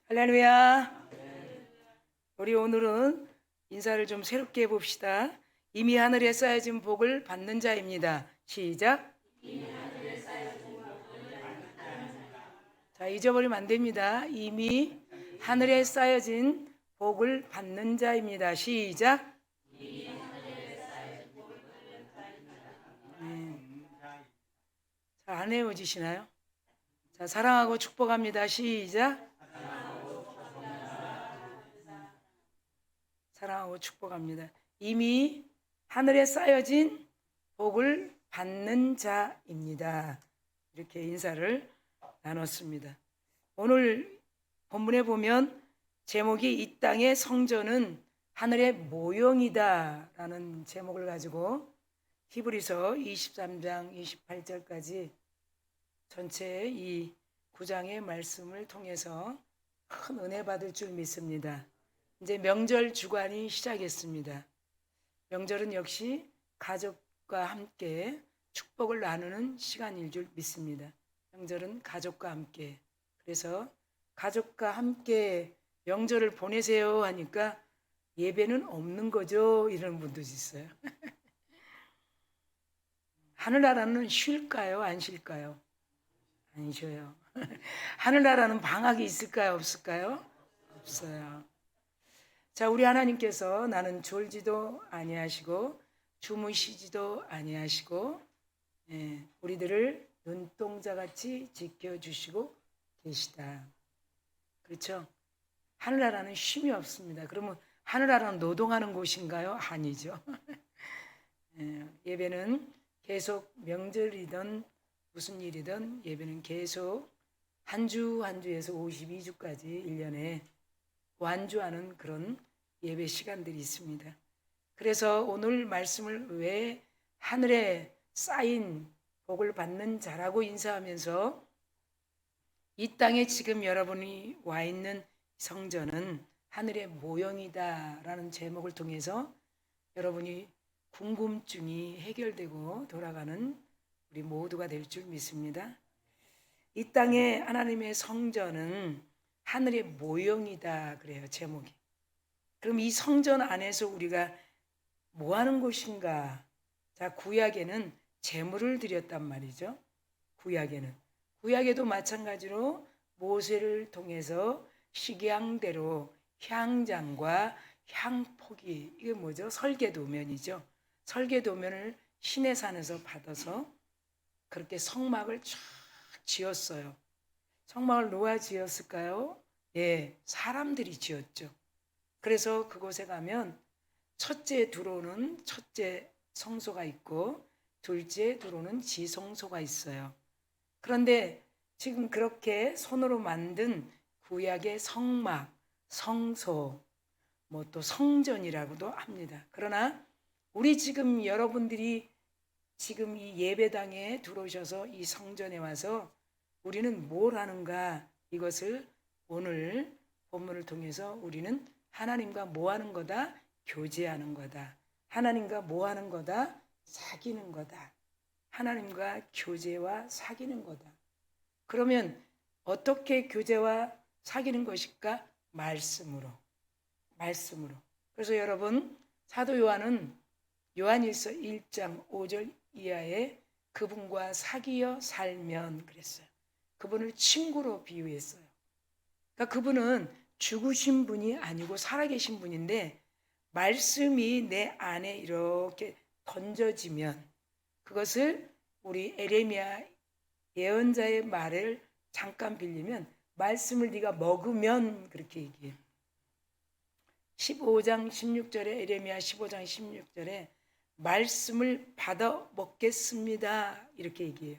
할렐루야. 우리 오늘은 인사를 좀 새롭게 해봅시다. 이미 하늘에 쌓여진 복을 받는 자입니다. 시작. 자, 잊어버리면 안 됩니다. 이미 하늘에 쌓여진 복을 받는 자입니다. 시작. 자, 안 외워지시나요? 자, 사랑하고 축복합니다. 시작. 사랑하고 축복합니다. 이미 하늘에 쌓여진 복을 받는 자입니다. 이렇게 인사를 나눴습니다. 오늘 본문에 보면 제목이 이 땅의 성전은 하늘의 모형이다 라는 제목을 가지고 히브리서 23장 28절까지 전체 이 9장의 말씀을 통해서 큰 은혜 받을 줄 믿습니다. 이제 명절 주간이 시작했습니다. 명절은 역시 가족과 함께 축복을 나누는 시간일 줄 믿습니다. 명절은 가족과 함께. 그래서 가족과 함께 명절을 보내세요 하니까 예배는 없는 거죠? 이런 분도 있어요. 하늘나라는 쉴까요? 안 쉴까요? 안 쉬어요. 하늘나라는 방학이 있을까요? 없을까요? 없어요. 자, 우리 하나님께서 나는 졸지도 아니하시고 주무시지도 아니하시고 우리들을 눈동자같이 지켜주시고 계시다. 그렇죠? 하늘나라는 쉼이 없습니다. 그러면 하늘나라는 노동하는 곳인가요? 아니죠. 예배는 계속 명절이든 무슨 일이든 예배는 계속 한 주 한 주에서 52주까지 1년에 완주하는 그런 예배 시간들이 있습니다. 그래서 오늘 말씀을 왜 하늘에 쌓인 복을 받는 자라고 인사하면서 이 땅에 지금 여러분이 와 있는 성전은 하늘의 모형이다라는 제목을 통해서 여러분이 궁금증이 해결되고 돌아가는 우리 모두가 될 줄 믿습니다. 이 땅에 하나님의 성전은 하늘의 모형이다 그래요, 제목이. 그럼 이 성전 안에서 우리가 뭐 하는 곳인가? 자, 구약에는 제물을 드렸단 말이죠. 구약에도 마찬가지로 모세를 통해서 식양대로 향장과 향포기, 이게 뭐죠? 설계도면이죠. 설계도면을 시내산에서 받아서 그렇게 성막을 쫙 지었어요. 성막을 누가 지었을까요? 예, 사람들이 지었죠. 그래서 그곳에 가면 첫째 들어오는 첫째 성소가 있고 둘째 들어오는 지성소가 있어요. 그런데 지금 그렇게 손으로 만든 구약의 성막, 성소, 뭐 또 성전이라고도 합니다. 그러나 우리 지금 여러분들이 지금 이 예배당에 들어오셔서 이 성전에 와서 우리는 뭘 하는가? 이것을 오늘 본문을 통해서 우리는 하나님과 뭐 하는 거다? 교제하는 거다. 하나님과 뭐 하는 거다? 사귀는 거다. 하나님과 교제와 사귀는 거다. 그러면 어떻게 교제와 사귀는 것일까? 말씀으로. 그래서 여러분, 사도 요한은 요한일서 1장 5절 이하에 그분과 사귀어 살면 그랬어요. 그분을 친구로 비유했어요. 그러니까 그분은 죽으신 분이 아니고 살아계신 분인데 말씀이 내 안에 이렇게 던져지면 그것을 우리 에레미야 예언자의 말을 잠깐 빌리면 말씀을 네가 먹으면 그렇게 얘기해요. 15장 16절에 에레미야 15장 16절에 말씀을 받아 먹겠습니다 이렇게 얘기해요.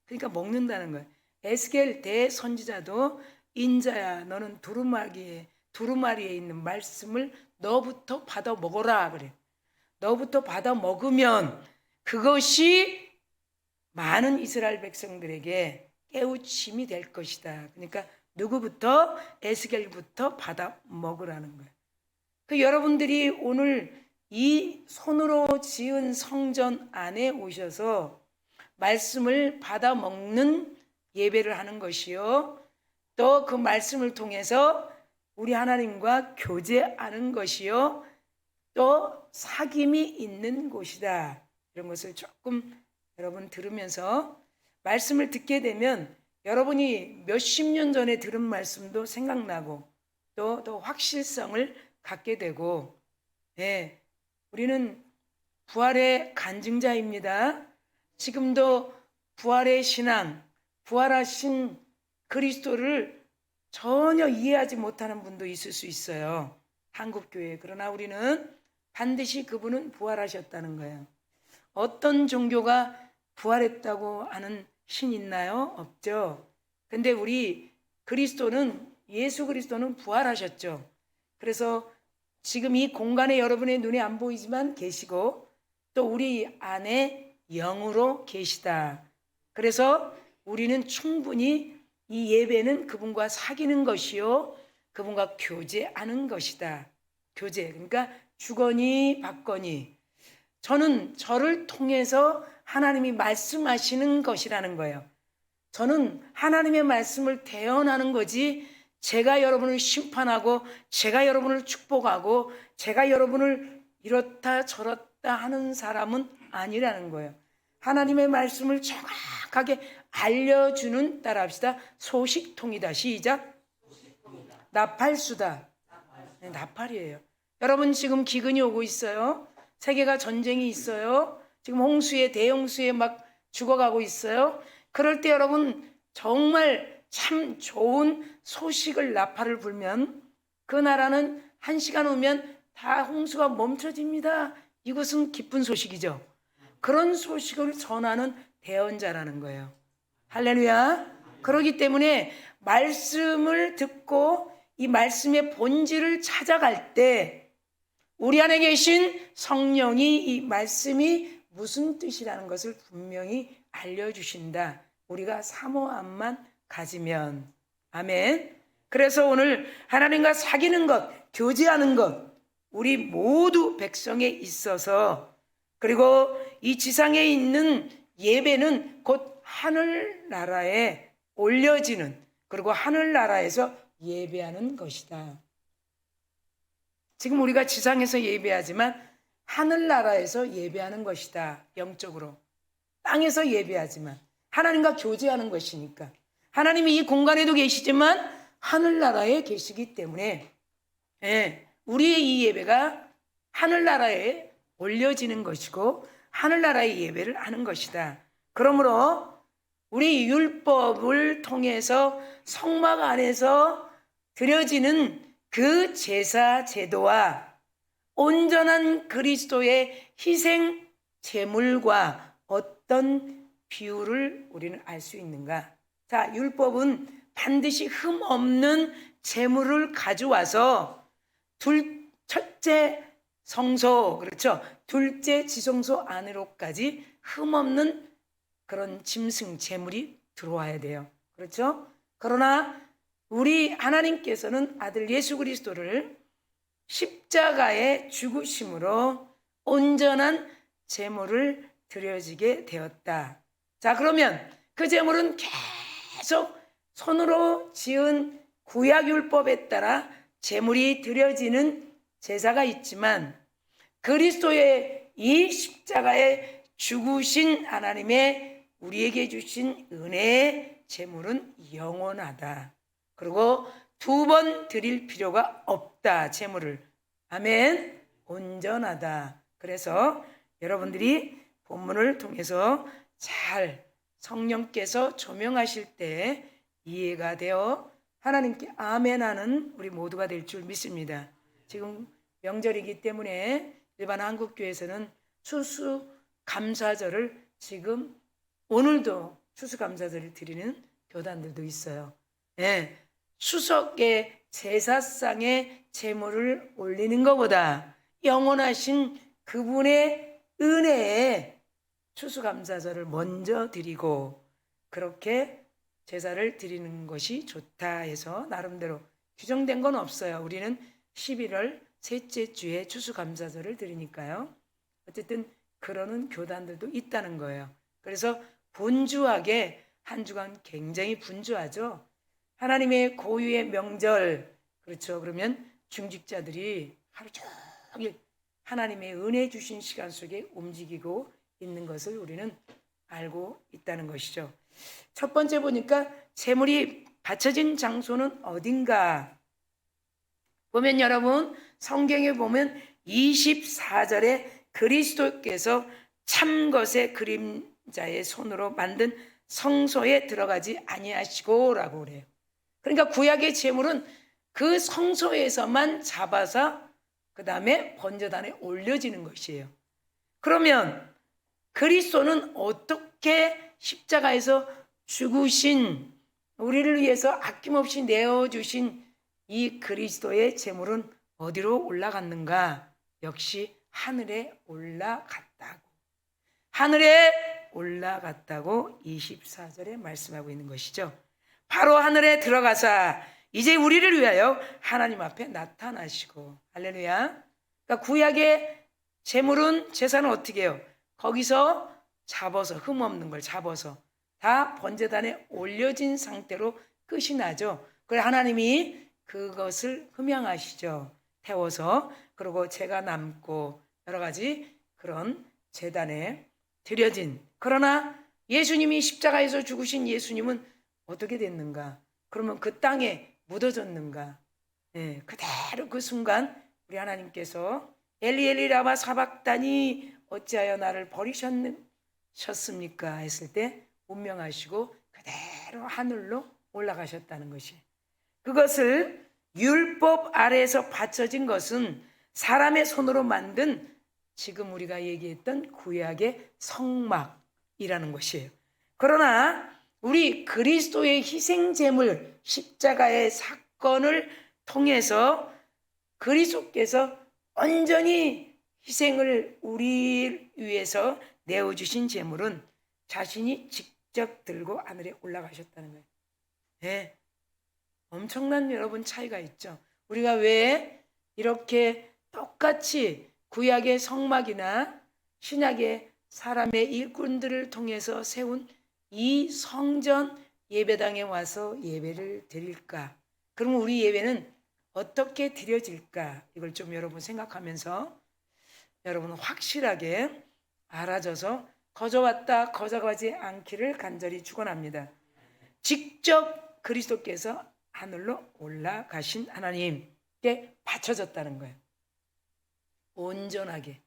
그러니까 먹는다는 거예요. 에스겔 대선지자도 인자야 너는 두루마리에 있는 말씀을 너부터 받아 먹어라 그래. 너부터 받아 먹으면 그것이 많은 이스라엘 백성들에게 깨우침이 될 것이다. 그러니까 누구부터? 에스겔부터 받아 먹으라는 거예요. 그 여러분들이 오늘 이 손으로 지은 성전 안에 오셔서 말씀을 받아 먹는 예배를 하는 것이요. 또 그 말씀을 통해서 우리 하나님과 교제하는 것이요, 또 사귐이 있는 곳이다. 이런 것을 조금 여러분 들으면서 말씀을 듣게 되면 여러분이 몇십 년 전에 들은 말씀도 생각나고 또 더 확실성을 갖게 되고, 예, 우리는 부활의 간증자입니다. 지금도 부활의 신앙, 부활하신 그리스도를 전혀 이해하지 못하는 분도 있을 수 있어요, 한국교회에. 그러나 우리는 반드시 그분은 부활하셨다는 거예요. 어떤 종교가 부활했다고 하는 신 있나요? 없죠. 근데 우리 그리스도는, 예수 그리스도는 부활하셨죠. 그래서 지금 이 공간에 여러분의 눈에 안 보이지만 계시고 또 우리 안에 영으로 계시다. 그래서 우리는 충분히 이 예배는 그분과 사귀는 것이요, 그분과 교제하는 것이다. 교제, 그러니까 주거니 받거니 저는 저를 통해서 하나님이 말씀하시는 것이라는 거예요. 저는 하나님의 말씀을 대언하는 거지 제가 여러분을 심판하고 제가 여러분을 축복하고 제가 여러분을 이렇다 저렇다 하는 사람은 아니라는 거예요. 하나님의 말씀을 정확하게 알려주는, 따라합시다, 소식통이다. 시작. 나팔수다. 네, 나팔이에요. 여러분 지금 기근이 오고 있어요. 세계가 전쟁이 있어요. 지금 홍수에, 대홍수에 막 죽어가고 있어요. 그럴 때 여러분 정말 참 좋은 소식을, 나팔을 불면 그 나라는 1시간 후면 다 홍수가 멈춰집니다. 이것은 기쁜 소식이죠. 그런 소식을 전하는 대언자라는 거예요. 할렐루야. 그렇기 때문에 말씀을 듣고 이 말씀의 본질을 찾아갈 때 우리 안에 계신 성령이 이 말씀이 무슨 뜻이라는 것을 분명히 알려주신다. 우리가 사모함만 가지면. 아멘. 그래서 오늘 하나님과 사귀는 것, 교제하는 것, 우리 모두 백성에 있어서, 그리고 이 지상에 있는 예배는 곧 하늘나라에 올려지는, 그리고 하늘나라에서 예배하는 것이다. 지금 우리가 지상에서 예배하지만 하늘나라에서 예배하는 것이다. 영적으로 땅에서 예배하지만 하나님과 교제하는 것이니까. 하나님이 이 공간에도 계시지만 하늘나라에 계시기 때문에, 우리의 이 예배가 하늘나라에 올려지는 것이고 하늘나라의 예배를 하는 것이다. 그러므로 우리 율법을 통해서 성막 안에서 드려지는 그 제사 제도와 온전한 그리스도의 희생 제물과 어떤 비율을 우리는 알 수 있는가? 자, 율법은 반드시 흠 없는 제물을 가져와서 첫째 성소, 그렇죠? 둘째 지성소 안으로까지 흠 없는 그런 짐승 제물이 들어와야 돼요. 그렇죠? 그러나 우리 하나님께서는 아들 예수 그리스도를 십자가의 죽으심으로 온전한 제물을 드려지게 되었다. 자, 그러면 그 제물은 계속 손으로 지은 구약율법에 따라 제물이 드려지는 제사가 있지만 그리스도의 이 십자가에 죽으신 하나님의 우리에게 주신 은혜의 제물은 영원하다. 그리고 2번 드릴 필요가 없다. 제물을. 아멘. 온전하다. 그래서 여러분들이 본문을 통해서 잘 성령께서 조명하실 때 이해가 되어 하나님께 아멘하는 우리 모두가 될 줄 믿습니다. 지금 명절이기 때문에 일반 한국교회에서는 추수감사절을 지금 오늘도 추수감사절을 드리는 교단들도 있어요. 추석의 제사상의 제물을 올리는 것보다 영원하신 그분의 은혜에 추수감사절을 먼저 드리고 그렇게 제사를 드리는 것이 좋다 해서 나름대로 규정된 건 없어요. 우리는 11월 셋째 주에 추수감사절을 드리니까요. 어쨌든 그러는 교단들도 있다는 거예요. 그래서 분주하게 한 주간 굉장히 분주하죠. 하나님의 고유의 명절, 그렇죠. 그러면 중직자들이 하루 종일 하나님의 은혜 주신 시간 속에 움직이고 있는 것을 우리는 알고 있다는 것이죠. 첫 번째 보니까 제물이 바쳐진 장소는 어딘가 보면, 여러분 성경에 보면 24절에 그리스도께서 참것의 그림자의 손으로 만든 성소에 들어가지 아니하시고 라고 그래요. 그러니까 구약의 제물은 그 성소에서만 잡아서 그 다음에 번제단에 올려지는 것이에요. 그러면 그리스도는 어떻게 십자가에서 죽으신, 우리를 위해서 아낌없이 내어주신 이 그리스도의 제물은 어디로 올라갔는가? 역시 하늘에 올라갔다고. 하늘에 올라갔다고 24절에 말씀하고 있는 것이죠. 바로 하늘에 들어가사 이제 우리를 위하여 하나님 앞에 나타나시고. 할렐루야. 그러니까 구약의 제물은, 제사는 어떻게 해요? 거기서 잡아서, 흠없는 걸 잡아서 다 번제단에 올려진 상태로 끝이 나죠. 그래서 하나님이 그것을 흠양하시죠. 태워서. 그리고 제가 남고 여러 가지 그런 제단에 드려진. 그러나 예수님이 십자가에서 죽으신 예수님은 어떻게 됐는가? 그러면 그 땅에 묻어졌는가? 네, 그대로 그 순간 우리 하나님께서 엘리 엘리 라마 사박다니 어찌하여 나를 버리셨습니까? 했을 때 운명하시고 그대로 하늘로 올라가셨다는 것이. 그것을 율법 아래에서 바쳐진 것은 사람의 손으로 만든, 지금 우리가 얘기했던 구약의 성막이라는 것이에요. 그러나 우리 그리스도의 희생제물 십자가의 사건을 통해서 그리스도께서 온전히 희생을 우리 위해서 내어주신 제물은 자신이 직접 들고 하늘에 올라가셨다는 거예요. 네. 엄청난 여러분 차이가 있죠. 우리가 왜 이렇게 똑같이 구약의 성막이나 신약의 사람의 일꾼들을 통해서 세운 이 성전 예배당에 와서 예배를 드릴까? 그럼 우리 예배는 어떻게 드려질까? 이걸 좀 여러분 생각하면서 여러분 확실하게 알아져서 거저왔다 거저가지 않기를 간절히 축원합니다. 직접 그리스도께서 하늘로 올라가신 하나님께 바쳐졌다는 거예요. 온전하게.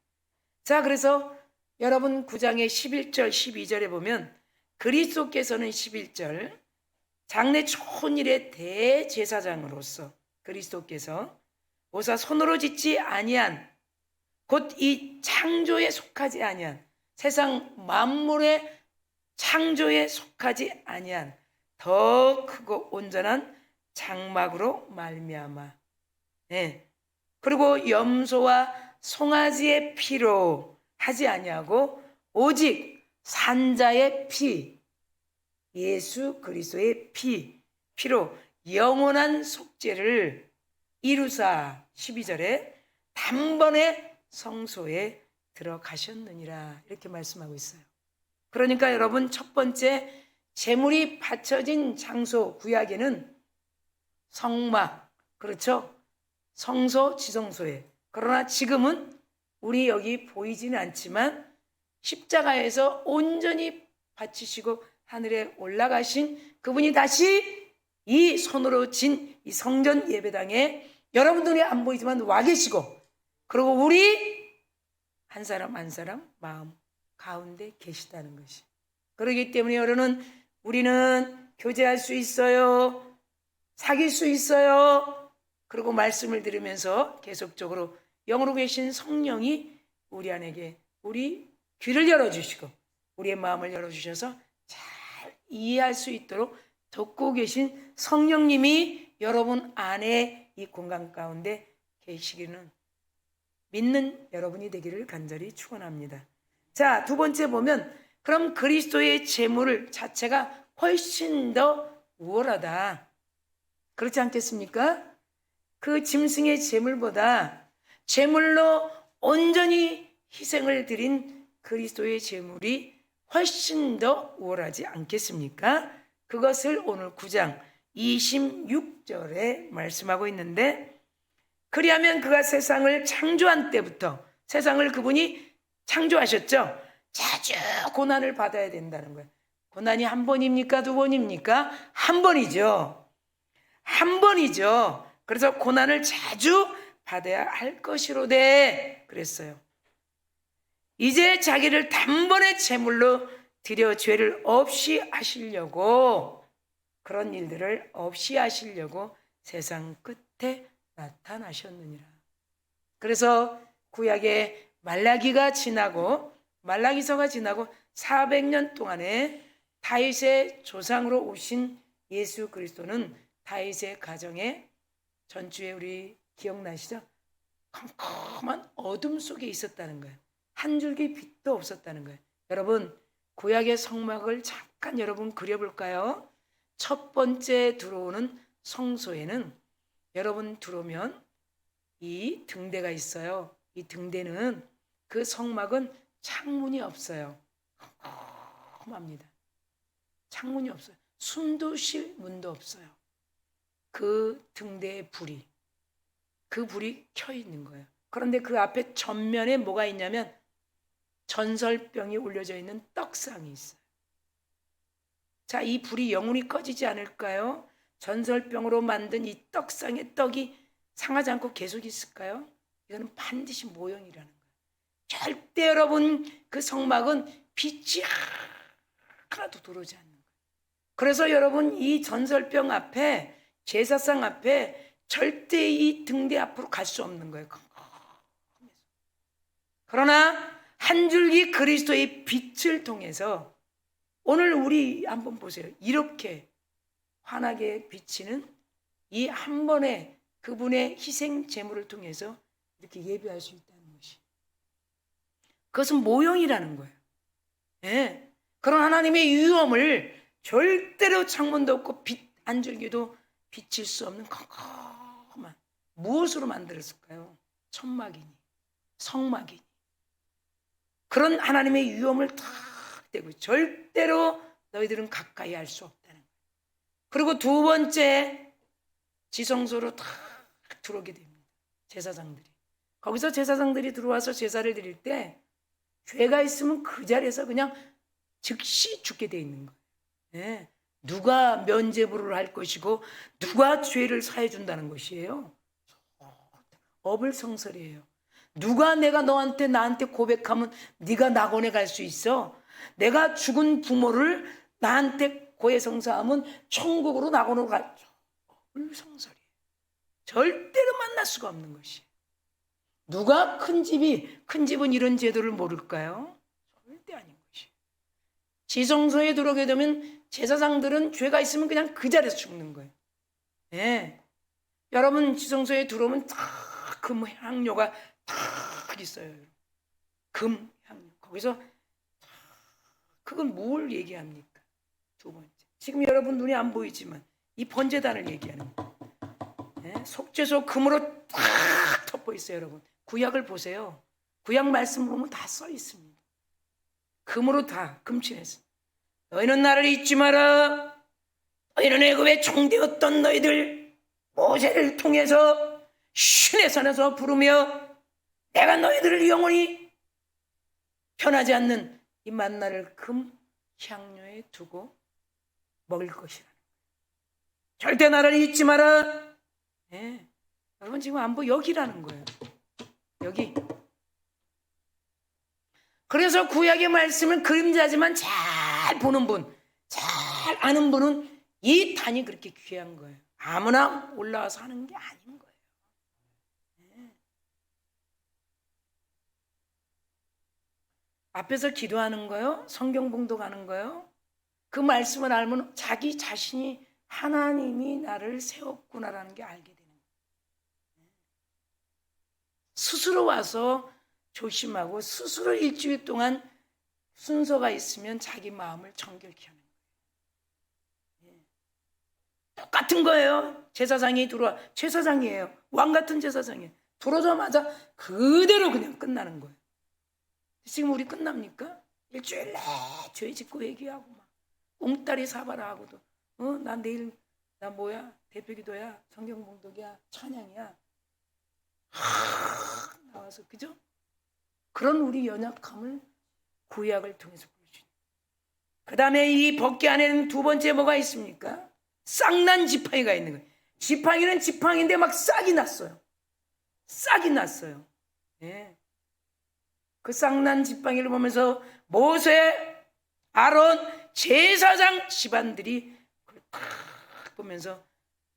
자, 그래서 여러분 9장의 11절 12절에 보면 그리스도께서는 11절 장래 초일의 대제사장으로서 그리스도께서 오사 손으로 짓지 아니한, 곧 이 창조에 속하지 아니한, 세상 만물의 창조에 속하지 아니한 더 크고 온전한 장막으로 말미암아, 네. 그리고 염소와 송아지의 피로 하지 아니하고 오직 산자의 피, 예수 그리스도의 피로 영원한 속죄를 이루사 12절에 단번에 성소에 들어가셨느니라, 이렇게 말씀하고 있어요. 그러니까 여러분 첫 번째 제물이 바쳐진 장소, 구약에는 성막, 그렇죠? 성소, 지성소에. 그러나 지금은 우리 여기 보이지는 않지만 십자가에서 온전히 바치시고 하늘에 올라가신 그분이 다시 이 손으로 진 이 성전 예배당에 여러분들이 안 보이지만 와 계시고, 그리고 우리 한 사람 한 사람 마음 가운데 계시다는 것이. 그렇기 때문에 여러분, 우리는 교제할 수 있어요. 사귈 수 있어요. 그리고 말씀을 들으면서 계속적으로 영으로 계신 성령이 우리 안에게 우리 귀를 열어주시고 우리의 마음을 열어주셔서 잘 이해할 수 있도록 돕고 계신 성령님이 여러분 안에 이 공간 가운데 계시기는 믿는 여러분이 되기를 간절히 축원합니다. 자, 두 번째 보면 그럼 그리스도의 제물 자체가 훨씬 더 우월하다. 그렇지 않겠습니까? 그 짐승의 제물보다 제물로 온전히 희생을 드린 그리스도의 제물이 훨씬 더 우월하지 않겠습니까? 그것을 오늘 9장 26절에 말씀하고 있는데, 그리하면 그가 세상을 창조한 때부터, 세상을 그분이 창조하셨죠. 자주 고난을 받아야 된다는 거예요. 고난이 한 번입니까? 두 번입니까? 한 번이죠. 한 번이죠. 그래서 고난을 자주 받아야 할 것이로되 그랬어요. 이제 자기를 단번에 제물로 드려 죄를 없이 하시려고, 그런 일들을 없이 하시려고 세상 끝에 나타나셨느니라. 그래서 구약의 말라기가 지나고, 말라기서가 지나고 400년 동안에 다윗의 조상으로 오신 예수 그리스도는 다윗의 가정에, 전주에 우리 기억나시죠? 컴컴한 어둠 속에 있었다는 거예요. 한 줄기 빛도 없었다는 거예요. 여러분, 구약의 성막을 잠깐 여러분 그려볼까요? 첫 번째 들어오는 성소에는, 여러분 들어오면 이 등대가 있어요. 이 등대는, 그 성막은 창문이 없어요. 컴컴합니다. 창문이 없어요. 숨도 쉴 문도 없어요. 그 등대의 불이, 그 불이 켜 있는 거예요. 그런데 그 앞에 전면에 뭐가 있냐면 전설병이 올려져 있는 떡상이 있어요. 자, 이 불이 영원히 꺼지지 않을까요? 전설병으로 만든 이 떡상의 떡이 상하지 않고 계속 있을까요? 이거는 반드시 모형이라는 거예요. 절대 여러분 그 성막은 빛이 하나도 들어오지 않는 거예요. 그래서 여러분 이 전설병 앞에, 제사상 앞에 절대 이 등대 앞으로 갈 수 없는 거예요. 그러나 한 줄기 그리스도의 빛을 통해서, 오늘 우리 한번 보세요. 이렇게 환하게 비치는 이 한 번의 그분의 희생 제물을 통해서 이렇게 예배할 수 있다는 것이, 그것은 모형이라는 거예요. 예. 그런 하나님의 유엄을 절대로 창문도 없고 빛 한 줄기도 비칠 수 없는 컴컴한, 무엇으로 만들었을까요? 천막이니 성막이니, 그런 하나님의 유엄을 탁 대고 절대로 너희들은 가까이 할 수 없다는 거예요. 그리고 두 번째, 지성소로 탁 들어오게 됩니다. 제사장들이. 거기서 제사장들이 들어와서 제사를 드릴 때 죄가 있으면 그 자리에서 그냥 즉시 죽게 돼 있는 거예요. 네. 누가 면죄부를 할 것이고 누가 죄를 사해 준다는 것이에요. 어불성설이에요. 누가 내가 너한테, 나한테 고백하면 네가 낙원에 갈 수 있어? 내가 죽은 부모를 나한테 고해성사하면 천국으로, 낙원으로 갈 수? 어불성설이에요. 절대로 만날 수가 없는 것이에요. 누가 큰 집은 이런 제도를 모를까요? 절대 아닌 것이에요. 지성소에 들어오게 되면 제사장들은 죄가 있으면 그냥 그 자리에서 죽는 거예요. 네. 여러분 지성소에 들어오면 탁 금향료가 탁 있어요. 금향료. 거기서 그건 뭘 얘기합니까? 두 번째, 지금 여러분 눈에 안 보이지만 이 번제단을 얘기하는 거예요. 네. 속죄소 금으로 탁 덮어 있어요. 여러분 구약을 보세요. 구약 말씀 보면 다 써 있습니다. 금으로 다 금칠했어. 너희는 나를 잊지 마라. 너희는 애굽의 종되었던 너희들 모세를 통해서 신의 산에서 부르며 내가 너희들을 영원히 변하지 않는 이 만나를 금 향료에 두고 먹을 것이라는 거예요. 절대 나를 잊지 마라. 네. 여러분 지금 안 보여? 여기라는 거예요. 여기. 그래서 구약의 말씀은 그림자지만 잘 보는 분, 잘 아는 분은 이 단이 그렇게 귀한 거예요. 아무나 올라와서 하는 게 아닌 거예요. 네. 앞에서 기도하는 거요, 성경 봉독하는 거요, 그 말씀을 알면 자기 자신이 하나님이 나를 세웠구나라는 게 알게 되는 거예요. 스스로 와서 조심하고 스스로 일주일 동안 순서가 있으면 자기 마음을 정결케 하는 거예요. 똑같은 거예요. 제사장이 들어와, 제사장이에요. 왕 같은 제사장이에요. 들어오자마자 그대로 그냥 끝나는 거예요. 지금 우리 끝납니까? 일주일 내 죄 짓고 얘기하고 막 옹따리 사바라 하고도 나 내일 나 뭐야? 대표기도야? 성경봉독이야? 찬양이야? 나와서 그죠? 그런 우리 연약함을 구약을 통해서 보여주죠. 그 다음에 이 법궤 안에는 두 번째 뭐가 있습니까? 싹난 지팡이가 있는 거예요. 지팡이는 지팡이인데 막 싹이 났어요. 싹이 났어요. 예. 그 싹난 지팡이를 보면서 모세, 아론, 제사장 집안들이 그걸 탁 보면서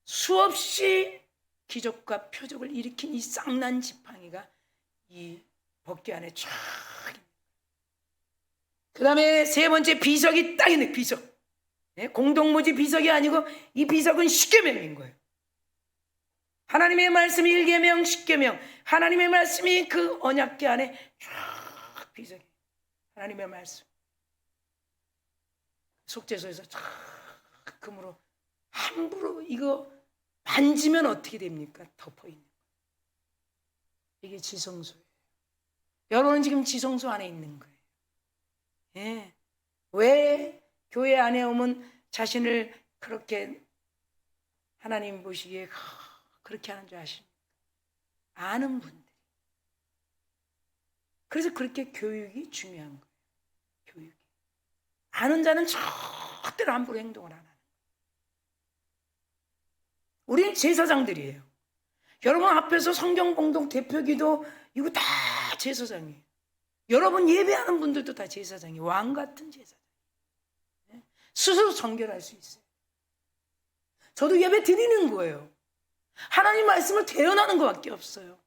수없이 기적과 표적을 일으킨 이 싹난 지팡이가 이 법궤 안에 쫙. 그 다음에 세 번째 비석이 딱 있는 비석. 공동묘지 비석이 아니고 이 비석은 십계명인 거예요. 하나님의 말씀이 1계명, 10계명. 하나님의 말씀이 그 언약궤 안에 쫙 비석이. 하나님의 말씀. 속죄소에서 쫙 금으로 함부로 이거 만지면 어떻게 됩니까? 덮어있는 거예요. 이게 지성소예요. 여러분은 지금 지성소 안에 있는 거예요. 예. 왜 교회 안에 오면 자신을 그렇게 하나님 보시기에 그렇게 하는 줄 아십니까? 아는 분들이. 그래서 그렇게 교육이 중요한 거예요. 교육이. 아는 자는 절대로 함부로 행동을 안 하는 거예요. 우리는 제사장들이에요. 여러분 앞에서 성경공동 대표기도 이거 다 제사장이에요. 여러분 예배하는 분들도 다 제사장이에요. 왕 같은 제사장. 스스로 정결할 수 있어요. 저도 예배 드리는 거예요. 하나님 말씀을 대언하는 것밖에 없어요.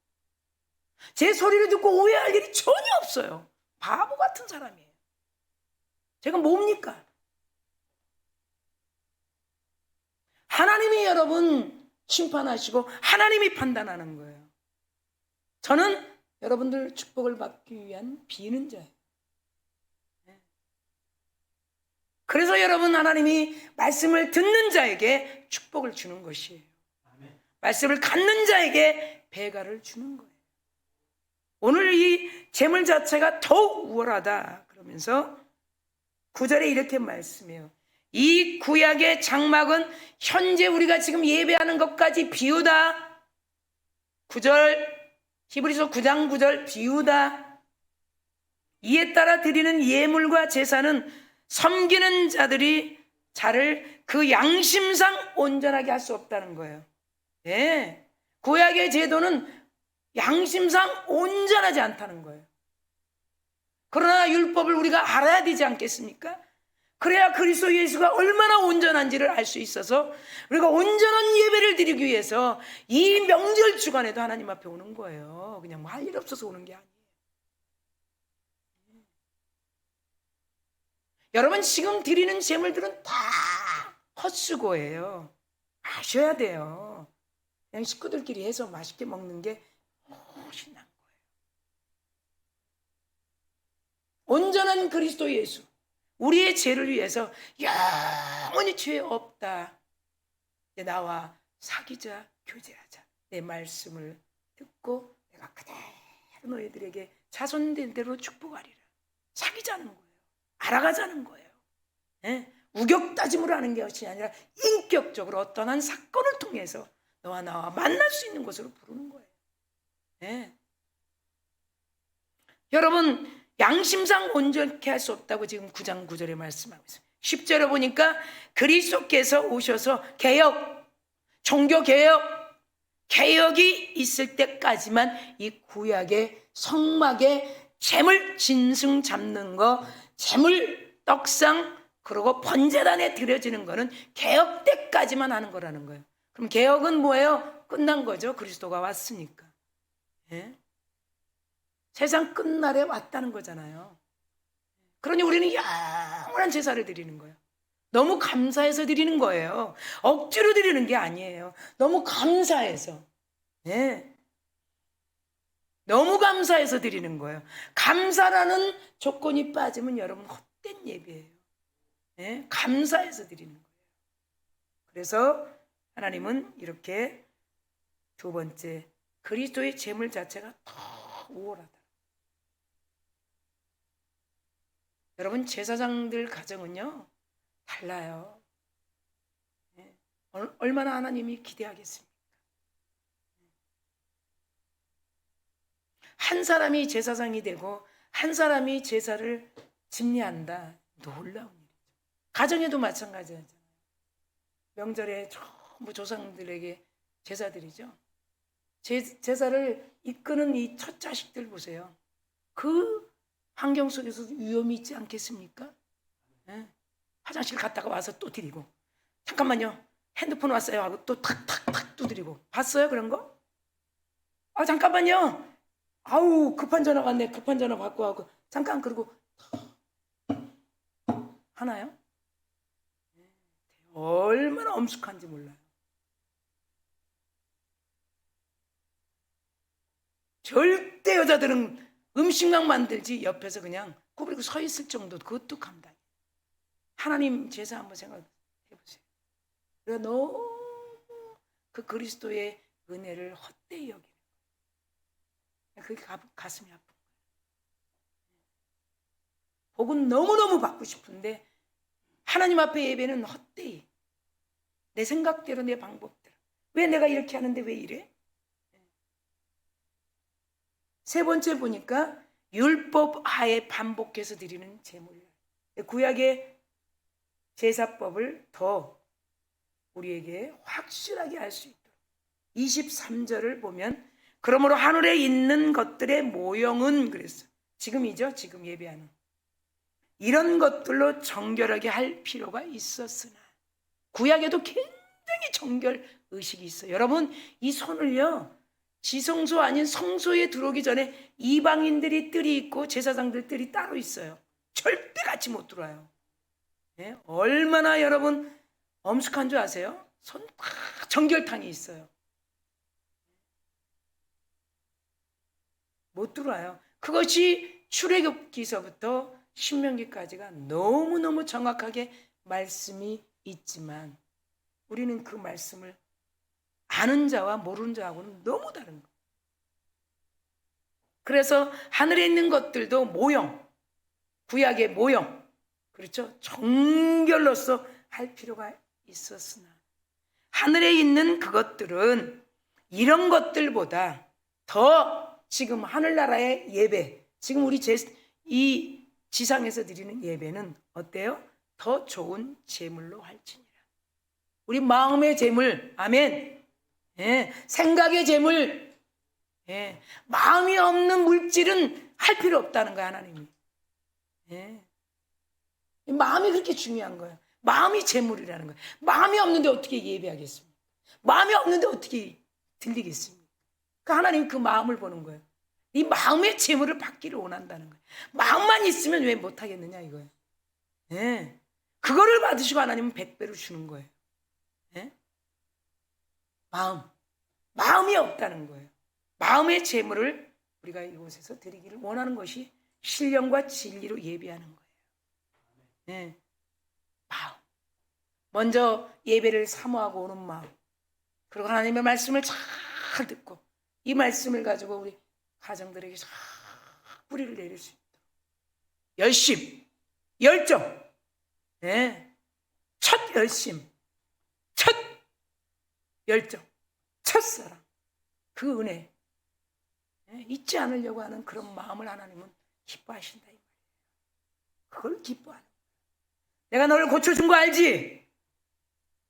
제 소리를 듣고 오해할 일이 전혀 없어요. 바보 같은 사람이에요. 제가 뭡니까? 하나님이 여러분 심판하시고 하나님이 판단하는 거예요. 저는 여러분들 축복을 받기 위한 비는 자예요. 그래서 여러분 하나님이 말씀을 듣는 자에게 축복을 주는 것이에요. 말씀을 갖는 자에게 배가를 주는 거예요. 오늘 이 재물 자체가 더욱 우월하다 그러면서 9절에 이렇게 말씀해요. 이 구약의 장막은 현재 우리가 지금 예배하는 것까지 비우다. 9절 히브리서 9장 9절 비우다. 이에 따라 드리는 예물과 제사는 섬기는 자들이 자를 그 양심상 온전하게 할 수 없다는 거예요. 예. 구약의 제도는 양심상 온전하지 않다는 거예요. 그러나 율법을 우리가 알아야 되지 않겠습니까? 그래야 그리스도 예수가 얼마나 온전한지를 알 수 있어서 우리가 온전한 예배를 드리기 위해서 이 명절 주간에도 하나님 앞에 오는 거예요. 그냥 뭐 할 일 없어서 오는 게 아니에요. 여러분 지금 드리는 제물들은 다 헛수고예요. 아셔야 돼요. 그냥 식구들끼리 해서 맛있게 먹는 게 훨씬 나은 거예요. 온전한 그리스도 예수, 우리의 죄를 위해서 영원히 죄 없다. 나와 사귀자, 교제하자. 내 말씀을 듣고 내가 그대로 너희들에게 자손된 대로 축복하리라. 사귀자는 거예요. 알아가자는 거예요. 예? 우격다짐으로 하는 것이 아니라 인격적으로 어떤 한 사건을 통해서 너와 나와 만날 수 있는 곳으로 부르는 거예요. 예? 여러분 양심상 온전케 할 수 없다고 지금 9장 9절에 말씀하고 있어요. 10절에 보니까 그리스도께서 오셔서 개혁, 종교개혁이 있을 때까지만 이 구약의 성막의 재물 짐승 잡는 거, 재물 떡상, 그리고 번제단에 드려지는 거는 개혁 때까지만 하는 거라는 거예요. 그럼 개혁은 뭐예요? 끝난 거죠. 그리스도가 왔으니까. 예? 세상 끝날에 왔다는 거잖아요. 그러니 우리는 영원한 제사를 드리는 거예요. 너무 감사해서 드리는 거예요. 억지로 드리는 게 아니에요. 너무 감사해서. 예. 너무 감사해서 드리는 거예요. 감사라는 조건이 빠지면 여러분 헛된 예배예요. 예? 감사해서 드리는 거예요. 그래서 하나님은 이렇게 두 번째 그리스도의 재물 자체가 더 우월하다. 여러분 제사장들 가정은요 달라요. 예? 얼마나 하나님이 기대하겠습니까? 한 사람이 제사장이 되고 한 사람이 제사를 집례한다. 놀라운 일이죠. 가정에도 마찬가지잖아요. 명절에 전부 조상들에게 제사 드리죠. 제사를 이끄는 이 첫 자식들 보세요. 그 환경 속에서 위험이 있지 않겠습니까? 네. 화장실 갔다가 와서 또 드리고, 잠깐만요, 핸드폰 왔어요 하고 또 탁탁탁 두드리고. 봤어요 그런 거? 아 잠깐만요, 아우 급한 전화 왔네, 급한 전화 받고 하고 잠깐, 그러고 하나요? 얼마나 엄숙한지 몰라요. 절대 여자들은 음식만 만들지 옆에서 그냥 구부리고 서 있을 정도, 그것도 감당해. 하나님 제사 한번 생각해 보세요. 우리가 너무 그 그리스도의 은혜를 헛되이 여기는 거예요. 그게 가슴이 아픈 거예요. 복은 너무너무 받고 싶은데 하나님 앞에 예배는 헛되이, 내 생각대로, 내 방법대로. 왜 내가 이렇게 하는데 왜 이래? 세 번째 보니까 율법 하에 반복해서 드리는 제물. 구약의 제사법을 더 우리에게 확실하게 알 수 있도록 23절을 보면, 그러므로 하늘에 있는 것들의 모형은, 그랬어. 지금이죠. 지금 예배하는 이런 것들로 정결하게 할 필요가 있었으나, 구약에도 굉장히 정결 의식이 있어요. 여러분, 이 손을요, 지성소 아닌 성소에 들어오기 전에 이방인들이 뜰이 있고 제사장들 뜰이 따로 있어요. 절대 같이 못 들어와요. 네? 얼마나 여러분 엄숙한 줄 아세요? 손 정결탕이 있어요. 못 들어와요. 그것이 출애굽기서부터 신명기까지가 너무너무 정확하게 말씀이 있지만, 우리는 그 말씀을 아는 자와 모르는 자하고는 너무 다른 거예요. 그래서 하늘에 있는 것들도 모형, 구약의 모형, 그렇죠? 정결로서 할 필요가 있었으나, 하늘에 있는 그것들은 이런 것들보다 더, 지금 하늘나라의 예배, 지금 우리 이 지상에서 드리는 예배는 어때요? 더 좋은 제물로 할지니라. 우리 마음의 제물, 아멘. 예, 생각의 제물, 예, 마음이 없는 물질은 할 필요 없다는 거야, 하나님이. 예, 마음이 그렇게 중요한 거예요. 마음이 제물이라는 거예요. 마음이 없는데 어떻게 예배하겠습니까? 마음이 없는데 어떻게 들리겠습니까? 그 하나님이 그 마음을 보는 거예요. 이 마음의 제물을 받기를 원한다는 거예요. 마음만 있으면 왜 못하겠느냐 이거예요. 예, 그거를 받으시고 하나님은 100배로 주는 거예요. 예? 마음이 없다는 거예요. 마음의 제물을 우리가 이곳에서 드리기를 원하는 것이 신령과 진리로 예배하는 거예요. 네. 마음. 먼저 예배를 사모하고 오는 마음. 그리고 하나님의 말씀을 잘 듣고 이 말씀을 가지고 우리 가정들에게 잘 뿌리를 내릴 수 있도록 열심, 열정, 네. 첫 열심, 첫 열정, 첫사랑, 그 은혜, 잊지 않으려고 하는 그런 마음을 하나님은 기뻐하신다 이 말이에요. 그걸 기뻐하는 거예요. 내가 너를 고쳐준 거 알지?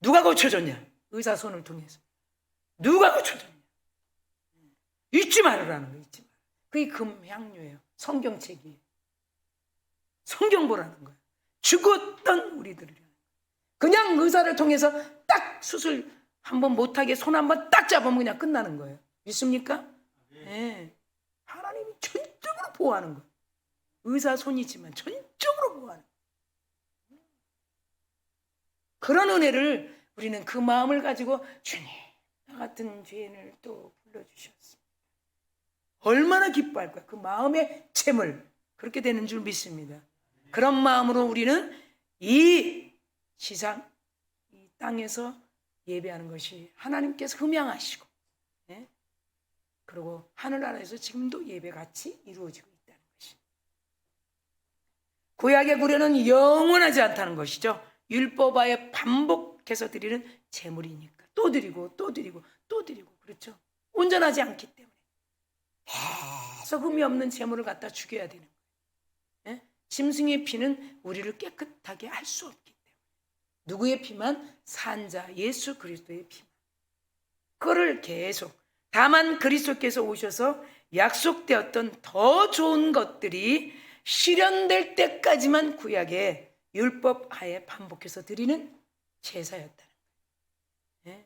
누가 고쳐줬냐? 의사 손을 통해서. 누가 고쳐줬냐? 잊지 말으라는 거예요. 잊지 말. 그게 금향료예요. 성경책이에요. 성경 보라는 거예요. 죽었던 우리들을 그냥 의사를 통해서 딱 수술 한번 못하게 손 한번 딱 잡으면 그냥 끝나는 거예요. 믿습니까? 네. 하나님이 전적으로 보호하는 거예요. 의사 손이지만 전적으로 보호하는 거예요. 그런 은혜를 우리는 그 마음을 가지고 주님, 나 같은 죄인을 또 불러주셨습니다. 얼마나 기뻐할 거야. 그 마음의 재물, 그렇게 되는 줄 믿습니다. 그런 마음으로 우리는 이 지상, 이 땅에서 예배하는 것이 하나님께서 흠양하시고, 네? 그리고 하늘나라에서 지금도 예배같이 이루어지고 있다는 것이. 구약의 구려는 영원하지 않다는 것이죠. 율법하에 반복해서 드리는 제물이니까 또 드리고 또 드리고 또 드리고, 그렇죠? 온전하지 않기 때문에 계속 흠이 없는 제물을 갖다 죽여야 되는 거예요. 예? 짐승의 피는 우리를 깨끗하게 할 수 없기 때문에 누구의 피만? 산자 예수 그리스도의 피만. 그거를 계속, 다만 그리스도께서 오셔서 약속되었던 더 좋은 것들이 실현될 때까지만 구약의 율법 하에 반복해서 드리는 제사였다는 거예요. 예.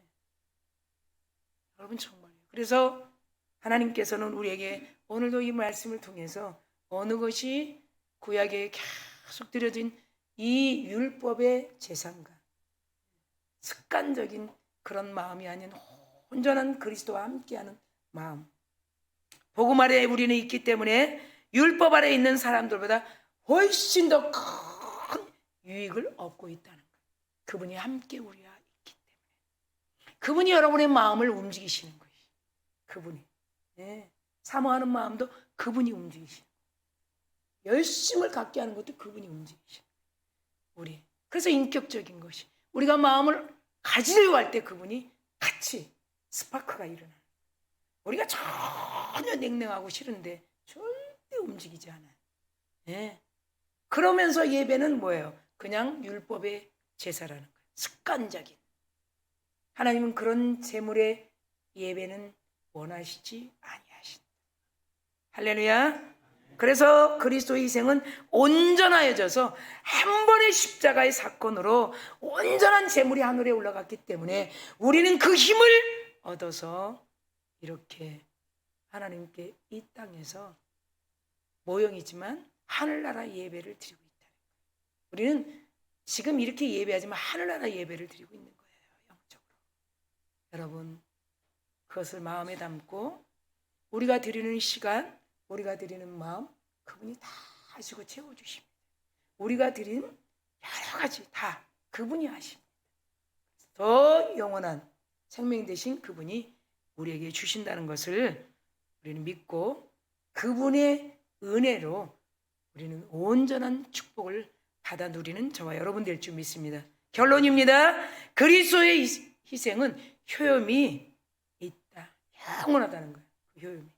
여러분 정말요. 그래서 하나님께서는 우리에게 오늘도 이 말씀을 통해서 어느 것이 구약에 계속 드려진 이 율법의 제사인가, 습관적인 그런 마음이 아닌 온전한 그리스도와 함께하는 마음. 복음 아래에 우리는 있기 때문에 율법 아래에 있는 사람들보다 훨씬 더 큰 유익을 얻고 있다는 거예요. 그분이 함께 우리와 있기 때문에. 그분이 여러분의 마음을 움직이시는 거예요. 그분이. 네. 사모하는 마음도 그분이 움직이시는 거예요. 열심을 갖게 하는 것도 그분이 움직이시는 거예요. 우리. 그래서 인격적인 것이, 우리가 마음을 가지려고 할 때 그분이 같이 스파크가 일어나요. 우리가 전혀 냉랭하고 싫은데 절대 움직이지 않아요. 예. 그러면서 예배는 뭐예요? 그냥 율법의 제사라는 거예요. 습관적인. 하나님은 그런 제물의 예배는 원하시지 아니하신다. 할렐루야. 그래서 그리스도의 희생은 온전하여져서 한 번의 십자가의 사건으로 온전한 제물이 하늘에 올라갔기 때문에 우리는 그 힘을 얻어서 이렇게 하나님께 이 땅에서 모형이지만 하늘나라 예배를 드리고 있다. 우리는 지금 이렇게 예배하지만 하늘나라 예배를 드리고 있는 거예요. 영적으로. 여러분, 그것을 마음에 담고 우리가 드리는 시간, 우리가 드리는 마음, 그분이 다 하시고 채워주십니다. 우리가 드린 여러 가지 다 그분이 하십니다. 더 영원한 생명 되신 그분이 우리에게 주신다는 것을 우리는 믿고 그분의 은혜로 우리는 온전한 축복을 받아 누리는 저와 여러분 될 줄 믿습니다. 결론입니다. 그리스도의 희생은 효험이 있다. 영원하다는 거예요. 그 효험이.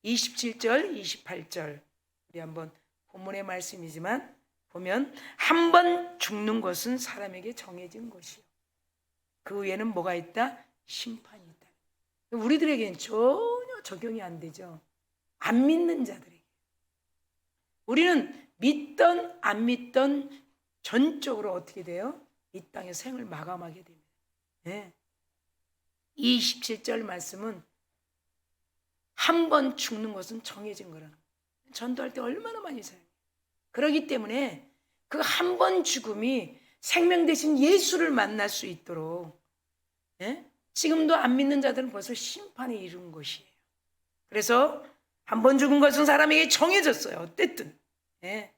27절, 28절 우리 한번 본문의 말씀이지만 보면 한 번 죽는 것은 사람에게 정해진 것이요. 그 위에는 뭐가 있다? 심판이 있다. 우리들에게는 전혀 적용이 안 되죠. 안 믿는 자들에게. 우리는 믿던 안 믿던 전적으로 어떻게 돼요? 이 땅의 생을 마감하게 됩니다. 네. 27절 말씀은 한 번 죽는 것은 정해진 거라는 거예요. 전도할 때 얼마나 많이 사용해요. 그렇기 때문에 그 한 번 죽음이 생명 대신 예수를 만날 수 있도록, 예? 지금도 안 믿는 자들은 벌써 심판에 이른 것이에요. 그래서 한 번 죽은 것은 사람에게 정해졌어요. 어쨌든. 예?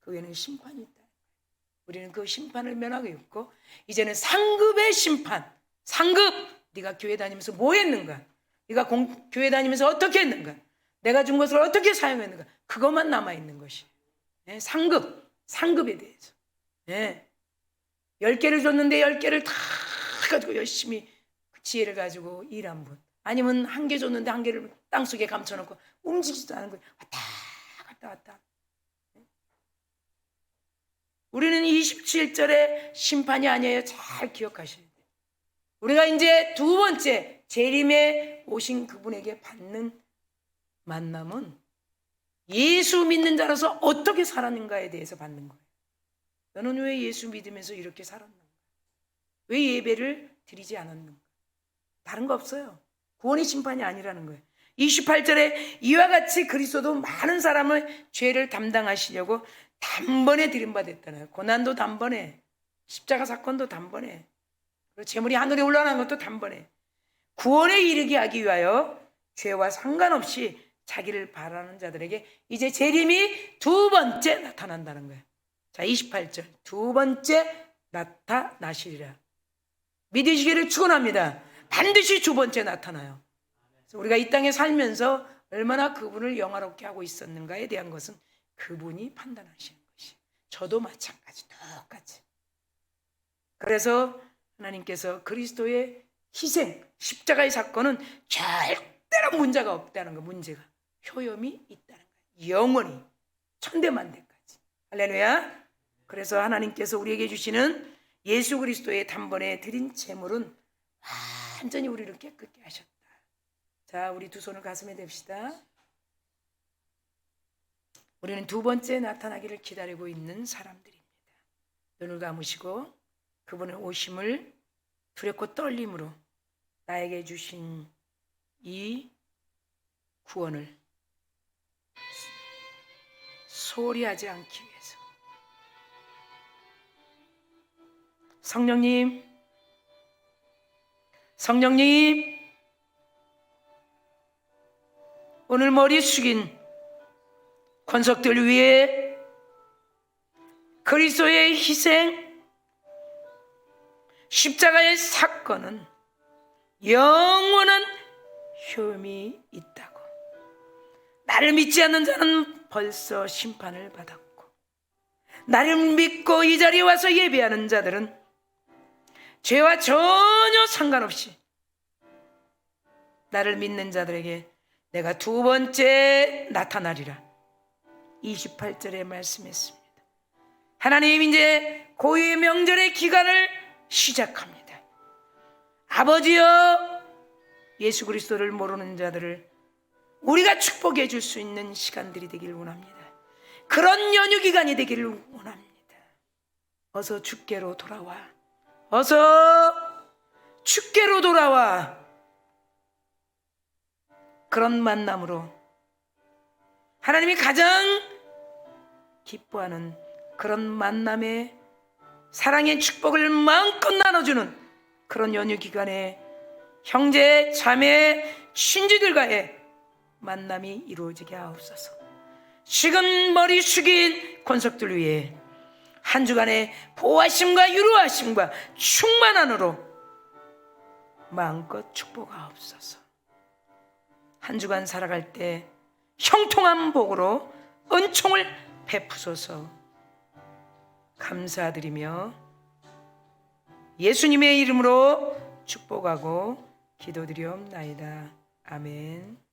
그 외에는 심판이 있다. 우리는 그 심판을 면하고 있고 이제는 상급의 심판. 상급. 네가 교회 다니면서 뭐 했는가? 네가 교회 다니면서 어떻게 했는가? 내가 준 것을 어떻게 사용했는가? 그것만 남아있는 것이에요. 예? 상급에 대해서. 예? 10개를 줬는데 10개를 다 가지고 열심히 그 지혜를 가지고 일한 분. 아니면 1개 줬는데 1개를 땅속에 감춰놓고 움직이지도 않은 거예요. 왔다. 우리는 27절의 심판이 아니에요. 잘 기억하셔야 돼요. 우리가 이제 두 번째 재림에 오신 그분에게 받는 만남은 예수 믿는 자로서 어떻게 살았는가에 대해서 받는 거예요. 너는 왜 예수 믿으면서 이렇게 살았는가? 왜 예배를 드리지 않았는가? 다른 거 없어요. 구원의 심판이 아니라는 거예요. 28절에 이와 같이 그리스도도 많은 사람의 죄를 담당하시려고 단번에 들임받았다는, 고난도 단번에, 십자가 사건도 단번에, 그리고 재물이 하늘에 올라가는 것도 단번에 구원에 이르게 하기 위하여 죄와 상관없이 자기를 바라는 자들에게 이제 재림이 두 번째 나타난다는 거예요. 자, 28절 두 번째 나타나시리라. 믿으시기를 축원합니다. 반드시 두 번째 나타나요. 그래서 우리가 이 땅에 살면서 얼마나 그분을 영화롭게 하고 있었는가에 대한 것은 그분이 판단하시는 것이. 저도 마찬가지 똑같이. 그래서 하나님께서 그리스도의 희생, 십자가의 사건은 절대로 문제가 없다는 거, 문제가 효염이 있다는 거예요. 영원히 천대만대까지. 할렐루야. 그래서 하나님께서 우리에게 주시는 예수 그리스도의 단번에 드린 제물은 완전히 우리를 깨끗게 하셨다. 자, 우리 두 손을 가슴에 댑시다. 우리는 두 번째 나타나기를 기다리고 있는 사람들입니다. 눈을 감으시고 그분의 오심을 두렵고 떨림으로 나에게 주신 이 구원을 소홀히 하지 않기 위해서 성령님 오늘 머리 숙인 권석들 위에 그리스도의 희생 십자가의 사건은 영원한 효험이 있다고. 나를 믿지 않는 자는 벌써 심판을 받았고, 나를 믿고 이 자리에 와서 예배하는 자들은 죄와 전혀 상관없이 나를 믿는 자들에게 내가 두 번째 나타나리라. 28절에 말씀했습니다. 하나님 이제 고유의 명절의 기간을 시작합니다. 아버지여, 예수 그리스도를 모르는 자들을 우리가 축복해 줄 수 있는 시간들이 되기를 원합니다. 그런 연휴 기간이 되기를 원합니다. 어서 주께로 돌아와. 어서 주께로 돌아와. 그런 만남으로 하나님이 가장 기뻐하는 그런 만남의 사랑의 축복을 마음껏 나눠주는 그런 연휴 기간에 형제, 자매, 친지들과의 만남이 이루어지게 하옵소서. 지금 머리 숙인 권석들 위해 한 주간의 보호하심과 유로하심과 충만함으로 마음껏 축복하옵소서. 한 주간 살아갈 때 형통한 복으로 은총을 베푸소서. 감사드리며 예수님의 이름으로 축복하고 기도드리옵나이다. 아멘.